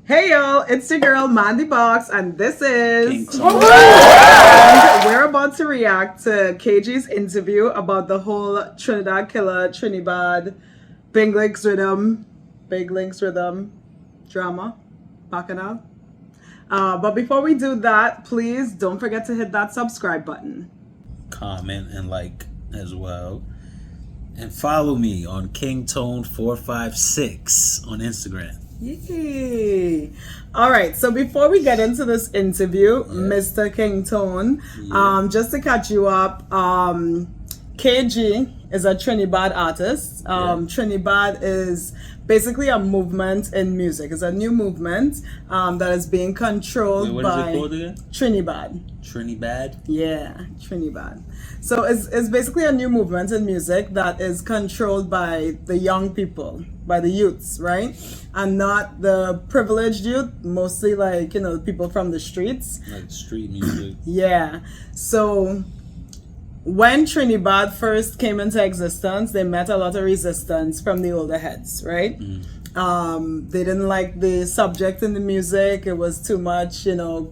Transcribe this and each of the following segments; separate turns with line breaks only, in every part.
Hey y'all, it's your girl Mandy Box, and this is.
King
And we're about to react to KG's interview about the whole Trinidad Killa, Trinidad, Big Links Rhythm drama, Bacchanal. But before we do that, please don't forget to hit that subscribe button.
Comment and like as well. And follow me on KingTone456 on Instagram.
Yay! All right, so before we get into this interview, Mr. King Tone, just to catch you up, KG is a Trinidad artist. Trinidad is basically a movement in music. It's a new movement that is being controlled
What
by
is it called again?
Trinidad.
Trinidad?
Yeah, Trinidad. So it's basically a new movement in music that is controlled by the young people, by the youths, right? And not the privileged youth, mostly like, people from the streets.
Like street music.
Yeah. So when Trinidad first came into existence, they met a lot of resistance from the older heads, right? They didn't like the subject in the music. It was too much,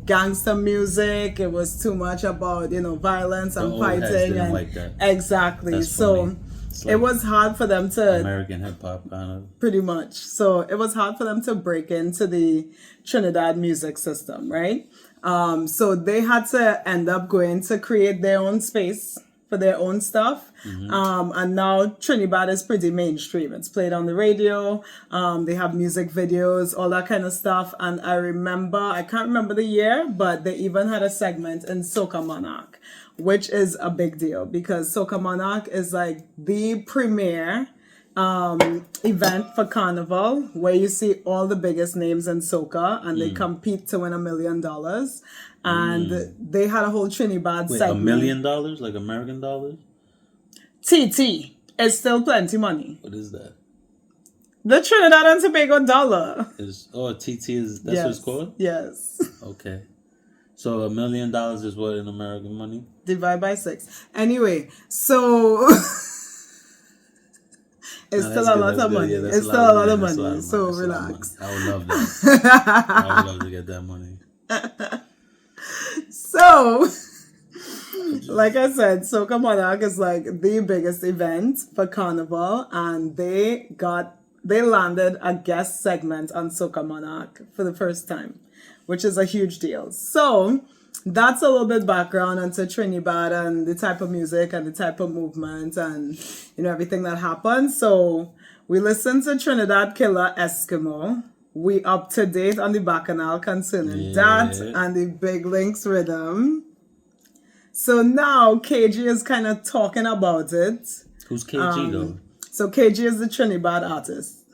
gangster music. It was too much about, violence and fighting.
Didn't like that.
Exactly.
That's
so
funny. Like
it was hard for them to
American hip hop kind of.
pretty much. So it was hard for them to break into the Trinidad music system, right? So they had to end up going to create their own space for their own stuff. And now Trinidad is pretty mainstream. It's played on the radio. They have music videos, all that kind of stuff. And I can't remember the year, but they even had a segment in Soca Monarch, which is a big deal because Soca Monarch is like the premier event for Carnival, where you see all the biggest names in soca and they compete to win $1 million. And they had a whole Trinidad segment.
$1 million, like American dollars?
TT is still plenty money.
What is that?
The Trinidad and Tobago dollar.
TT is that's what it's called?
Yes.
Okay. So $1 million is what in American money?
Divide by 6. Anyway, so it's still a lot of money. It's still a lot of money. So relax.
I would love that. I would love to get that money.
So, like I said, Soca Monarch is like the biggest event for Carnival, and they landed a guest segment on Soca Monarch for the first time, which is a huge deal. So that's a little bit background into Trinidad and the type of music and the type of movement and everything that happened. So we listened to Trinidad Killa Eskimo. We up to date on the Bacchanal concerning that and the Big Links Rhythm. So now KG is kind of talking about it.
Who's KG though?
So KG is the Trinidad artist.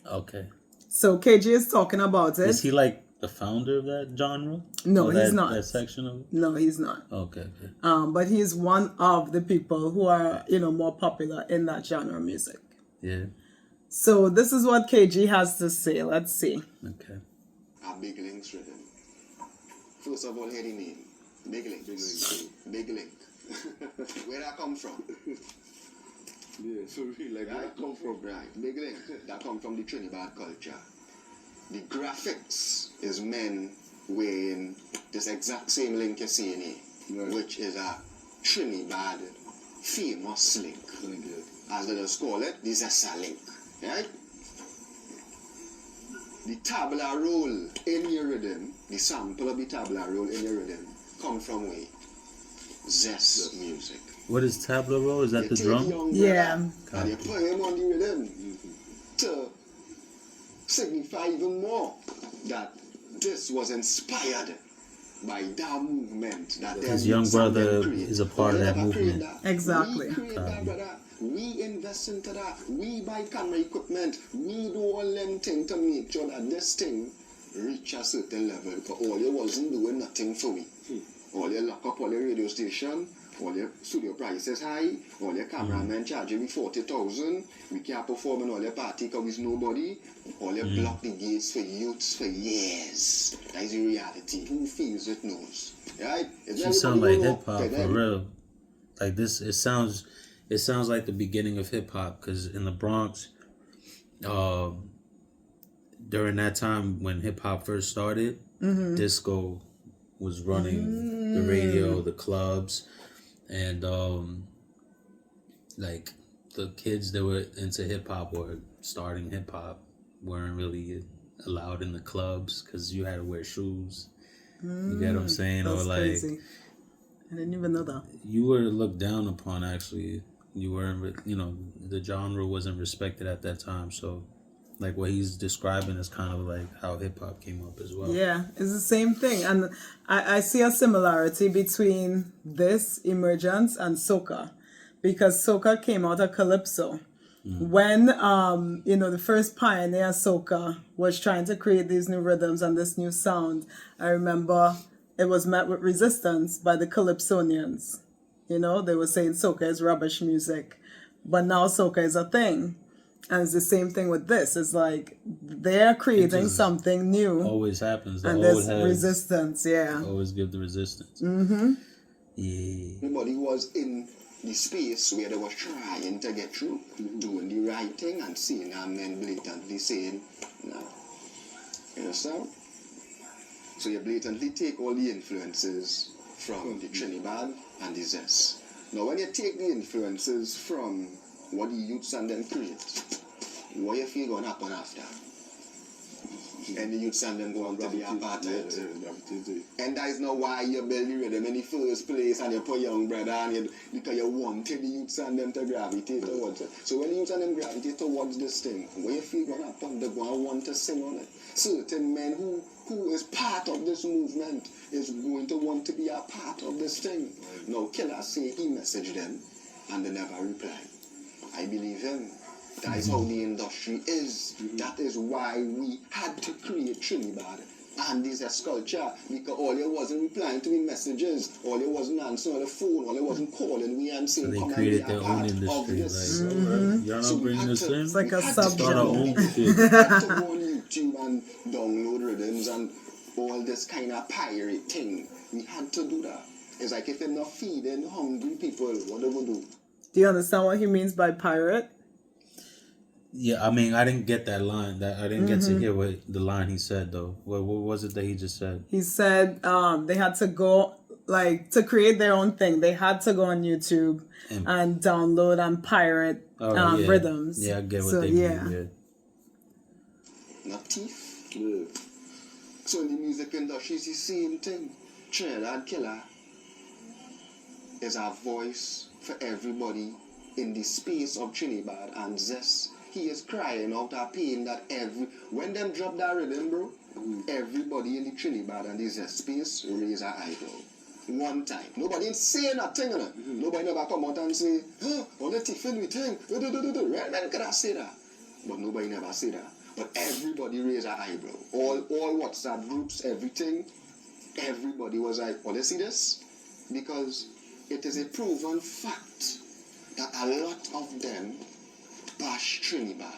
Okay.
So KG is talking about it.
Is he like the founder of that genre?
No, he's not.
That section of it?
No, he's not.
Okay.
But he's one of the people who are, more popular in that genre of music.
Yeah.
So this is what KG has to say. Let's see.
Okay.
A Big Links Rhythm. First of all, hear the name. Big Links. Big Link. Where that come from?
Yeah, for real, like where that come from?
Right, Big Link. That come from the Trinidad culture. The graphics is men wearing this exact same link you're seeing here, which is a Trinidad famous link. As they just call it, the Zess link. Right? The tabla roll in your rhythm, the sample of the tabla roll in your rhythm, come from where? Zess music.
What is tabla roll? Is that the drum?
Yeah.
And you put him on the rhythm to signify even more that this was inspired by that movement. That
his young brother is a part of that movement.
Exactly.
We create that, brother. We invest into that. We buy camera equipment. We do all them things to make sure that this thing reach a certain level. Because all you wasn't doing nothing for we. All you lock up all your radio station. All your studio prices high. All your cameramen charging me 40,000. We can't perform in all your party because there's nobody. All you block the gates for youths for years. That is the reality. Who feels it knows. Right?
She sound like hip hop for real. Like this, it sounds like the beginning of hip hop because in the Bronx, during that time when hip hop first started, disco was running the radio, the clubs, and like the kids that were into hip hop or starting hip hop weren't really allowed in the clubs because you had to wear shoes. You get what I'm saying?
That's
or like
crazy. I didn't even know that.
you were looked down upon. Actually, you weren't. You know, the genre wasn't respected at that time. So, like what he's describing is kind of like how hip hop came up as well.
Yeah, it's the same thing. And I see a similarity between this emergence and soca, because soca came out of calypso. When the first pioneer soca was trying to create these new rhythms and this new sound, I remember it was met with resistance by the calypsonians. They were saying soca is rubbish music, but now soca is a thing. And it's the same thing with this. It's like they're creating something new.
Always happens.
And there's resistance, yeah.
Always give the resistance. Yeah.
Everybody was in the space where they were trying to get through, doing the right thing and seeing our men blatantly saying, no. You understand? So you blatantly take all the influences from the Trinidad and the Zess. Now when you take the influences from what the youths and them create, what you feel going to happen after? And the youths and them going to be a part of it. And that is not why you build the rhythm in the first place and you put young brother and because you wanted the youths and them to gravitate towards it. So when the youths and them gravitate towards this thing, what you feel going to happen? They're going to want to sing on it. Certain men who is part of this movement is going to want to be a part of this thing. Now Killa say he messaged them and they never reply. I believe him. That is how the industry is. That is why we had to create Trinidad and this Zess Culture, because all you wasn't replying to me messages, all you wasn't answering the phone, all you wasn't calling me and saying,
So
come
they
and be
created
a
their
part
own
of
industry.
this.
Like, alright, y'all not bringing this in?
It's like a
Start our own
We
shit.
had to go on YouTube and download rhythms and all this kind of pirate thing. We had to do that. It's like if they're not feeding hungry people, what do we do?
Do you understand what he means by pirate?
Yeah, I mean, I didn't get that line. That I didn't get to hear what the line he said though. What was it that he just said?
He said they had to go, like, to create their own thing. They had to go on YouTube and download and pirate rhythms.
Yeah, I get what
so,
they mean. Yeah.
Not thief. Yeah. So in the music industry, it's the same thing. Trinidad Killa is a voice for everybody in the space of Trinidad and Zess. He is crying out a pain that when them drop that rhythm, bro, everybody in the Trinidad and the Zess space raise an eyebrow. One time. Nobody ain't say nothing. Nobody never come out and say, all the tiffin we think. Right man could have say that. But nobody never say that. But everybody raise an eyebrow. All WhatsApp groups, everything, everybody was like, you see this? Because it is a proven fact that a lot of them bash Trinidad.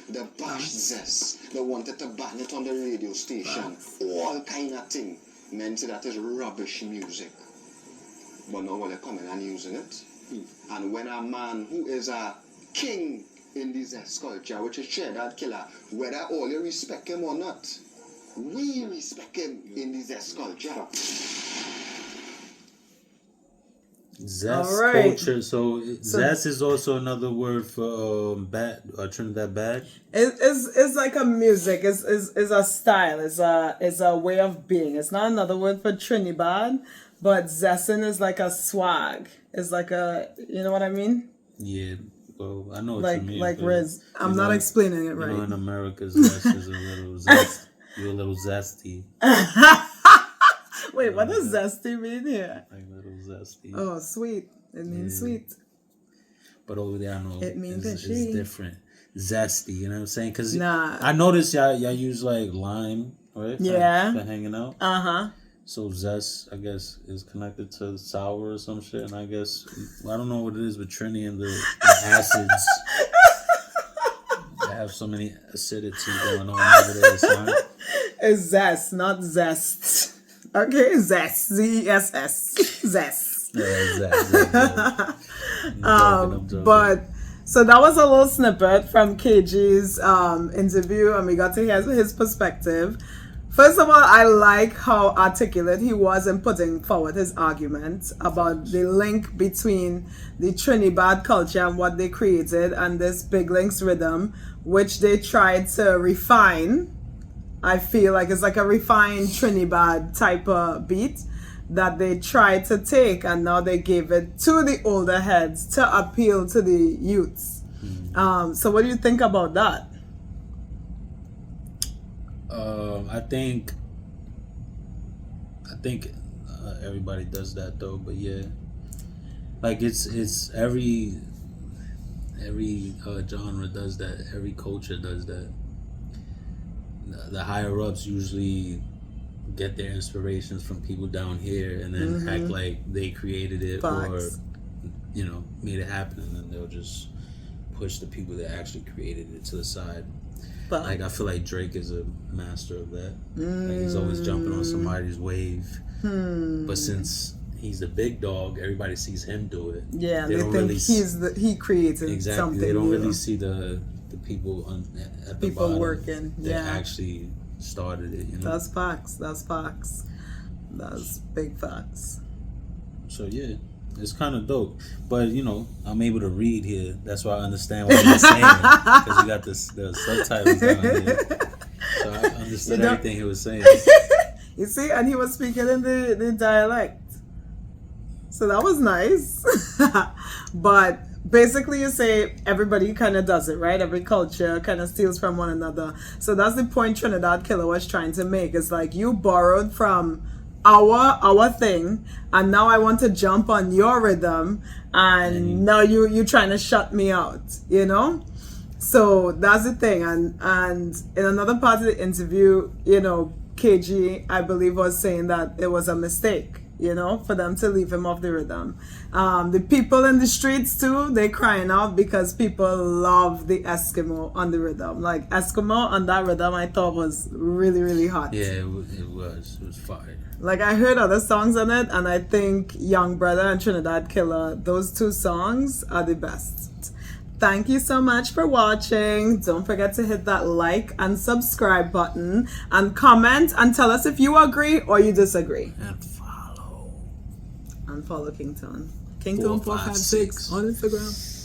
They bash Zess. They wanted to ban it on the radio station. All kind of thing. Men say that is rubbish music. But now they're coming and using it. And when a man who is a king in the Zess culture, which is Trinidad Killa, whether all you respect him or not, we respect him in the Zess culture.
Zess culture. So Zess is also another word for Trinidad bad.
It's like a music. It's a style. It's a way of being. It's not another word for Trinidad, but Zessin is like a swag. It's like a, you know what I mean?
Yeah. Well, I know what
like
you mean.
like Riz. I'm not explaining it right.
You know, in America, Zess is a little zest. You're a little zesty.
Wait, what does zesty mean here?
Like little zesty.
Oh, sweet. It means sweet.
But over there, I know
it means
it's different. Zesty, you know what I'm saying? Because I noticed y'all use like lime, right? For hanging out.
Uh-huh.
So zest, I guess, is connected to sour or some shit. And I guess, I don't know what it is with Trini and the acids. They have so many acidity going on over there. Son.
It's zest, not zest. Okay, zest. Z-E-S-S. Zest.
Yeah, zest.
But So that was a little snippet from KG's interview, and we got to hear his perspective. First of all, I like how articulate he was in putting forward his argument about the link between the Trinidad culture and what they created and this Big Links rhythm, which they tried to refine. I feel like it's like a refined Trinidad type of beat that they tried to take, and now they gave it to the older heads to appeal to the youths. So what do you think about that?
I think everybody does that though, but yeah, like it's every genre does that. Every culture does that. The higher ups usually get their inspirations from people down here and then act like they created it.
Facts.
Or made it happen, and then they'll just push the people that actually created it to the side.
But
Like, I feel like Drake is a master of that. Like, he's always jumping on somebody's wave. But since he's the big dog, everybody sees him do it.
yeah,
They
they
don't
think
really
he created
Exactly.
something
They don't
new.
really see the people at the
People
bottom
working,
that
yeah.
actually started it.
That's facts. That's big facts.
So yeah, it's kind of dope. But I'm able to read here. That's why I understand what you're saying, because you got the subtitles down here. So I understood everything he was saying.
You see, and he was speaking in the dialect. So that was nice. But basically you say everybody kind of does it, right? Every culture kind of steals from one another. So that's the point Trinidad Killa was trying to make. It's like, you borrowed from our thing, and now I want to jump on your rhythm, and now you trying to shut me out, So that's the thing. And in another part of the interview, KG, I believe, was saying that it was a mistake, for them to leave him off the rhythm. The people in the streets too, they crying out because people love the Eskimo on the rhythm. Like, Eskimo on that rhythm, I thought was really, really hot.
Yeah, it was fire.
Like, I heard other songs on it, and I think Young Brother and Trinidad Killa, those two songs are the best. Thank you so much for watching. Don't forget to hit that like and subscribe button, and comment and tell us if you agree or you disagree.
And follow
And follow Kington. Kington456 on Instagram.